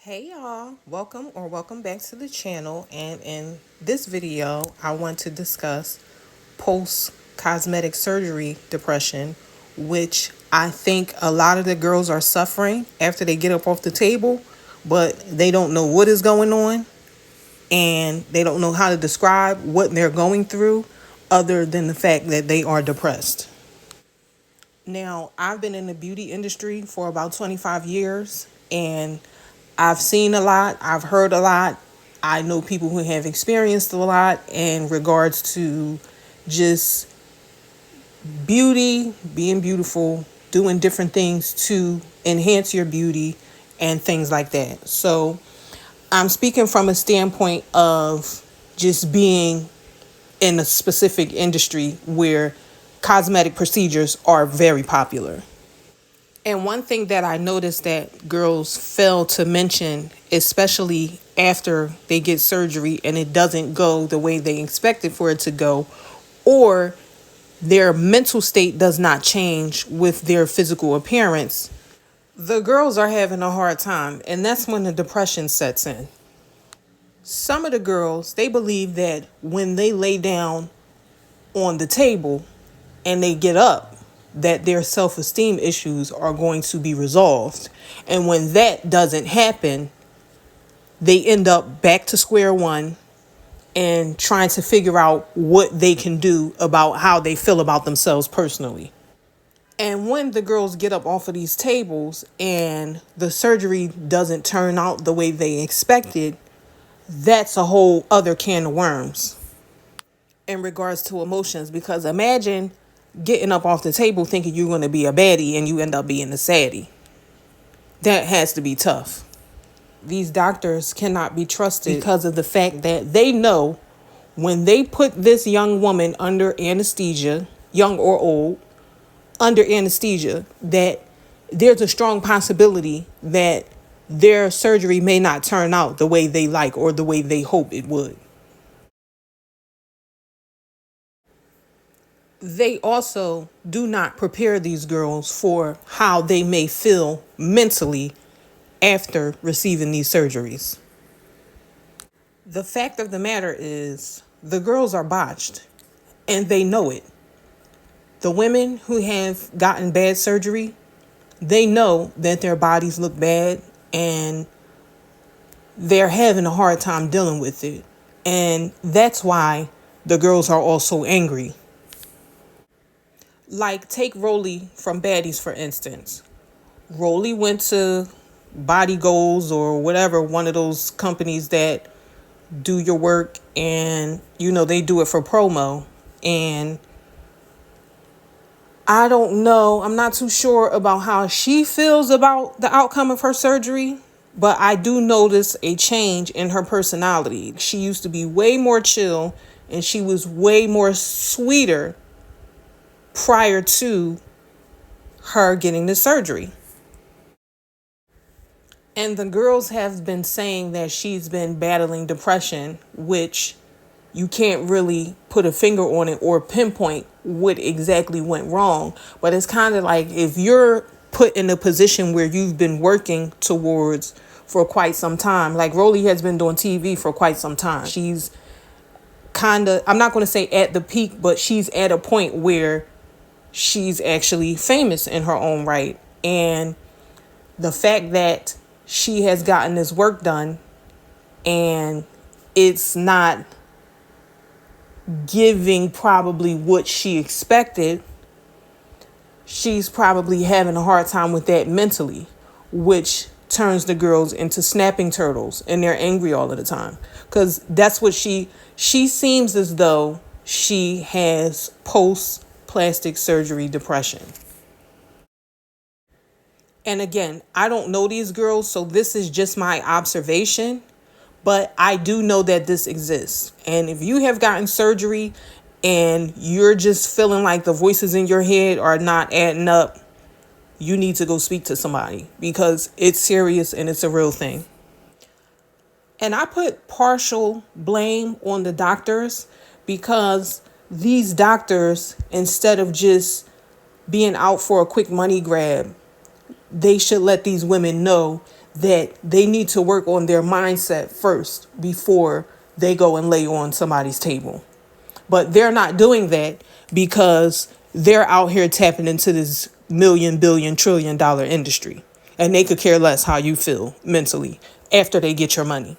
Hey y'all, welcome back to the channel. And in this video, I want to discuss post cosmetic surgery depression, which I think a lot of the girls are suffering after they get up off the table, but they don't know what is going on and they don't know how to describe what they're going through other than the fact that they are depressed. Now, I've been in the beauty industry for about 25 years and I've seen a lot, I've heard a lot. I know people who have experienced a lot in regards to just beauty, being beautiful, doing different things to enhance your beauty and things like that. So, I'm speaking from a standpoint of just being in a specific industry where cosmetic procedures are very popular. And one thing that I noticed that girls fail to mention, especially after they get surgery and it doesn't go the way they expected for it to go, or their mental state does not change with their physical appearance, the girls are having a hard time. And that's when the depression sets in. Some of the girls, they believe that when they lay down on the table and they get up, that their self-esteem issues are going to be resolved. And when that doesn't happen, they end up back to square one and trying to figure out what they can do about how they feel about themselves personally. And when the girls get up off of these tables and the surgery doesn't turn out the way they expected, that's a whole other can of worms in regards to emotions. Because imagine getting up off the table thinking you're going to be a baddie and you end up being a saddie. That has to be tough. These doctors cannot be trusted because of the fact that they know when they put this young woman under anesthesia, young or old, under anesthesia, that there's a strong possibility that their surgery may not turn out the way they like or the way they hope it would. They also do not prepare these girls for how they may feel mentally after receiving these surgeries. The fact of the matter is, the girls are botched, and they know it. The women who have gotten bad surgery, they know that their bodies look bad, and they're having a hard time dealing with it. And that's why the girls are also angry. Like, take Rolly from Baddies, for instance. Rolly went to Body Goals or whatever, one of those companies that do your work and, they do it for promo. And I don't know, I'm not too sure about how she feels about the outcome of her surgery, but I do notice a change in her personality. She used to be way more chill and she was way more sweeter prior to her getting the surgery. And the girls have been saying that she's been battling depression, which you can't really put a finger on it or pinpoint what exactly went wrong. But it's kind of like if you're put in a position where you've been working towards for quite some time, like Rolly has been doing TV for quite some time. She's kind of, I'm not going to say at the peak, but she's at a point where she's actually famous in her own right. And the fact that she has gotten this work done and it's not giving probably what she expected, she's probably having a hard time with that mentally, which turns the girls into snapping turtles and they're angry all of the time. Because that's what she seems as though she has post-plastic surgery depression. And again, I don't know these girls, so this is just my observation. But I do know that this exists. And if you have gotten surgery and you're just feeling like the voices in your head are not adding up, you need to go speak to somebody because it's serious and it's a real thing. And I put partial blame on the doctors because these doctors, instead of just being out for a quick money grab, they should let these women know that they need to work on their mindset first before they go and lay on somebody's table. But they're not doing that because they're out here tapping into this million, billion, $1 trillion industry. And they could care less how you feel mentally after they get your money.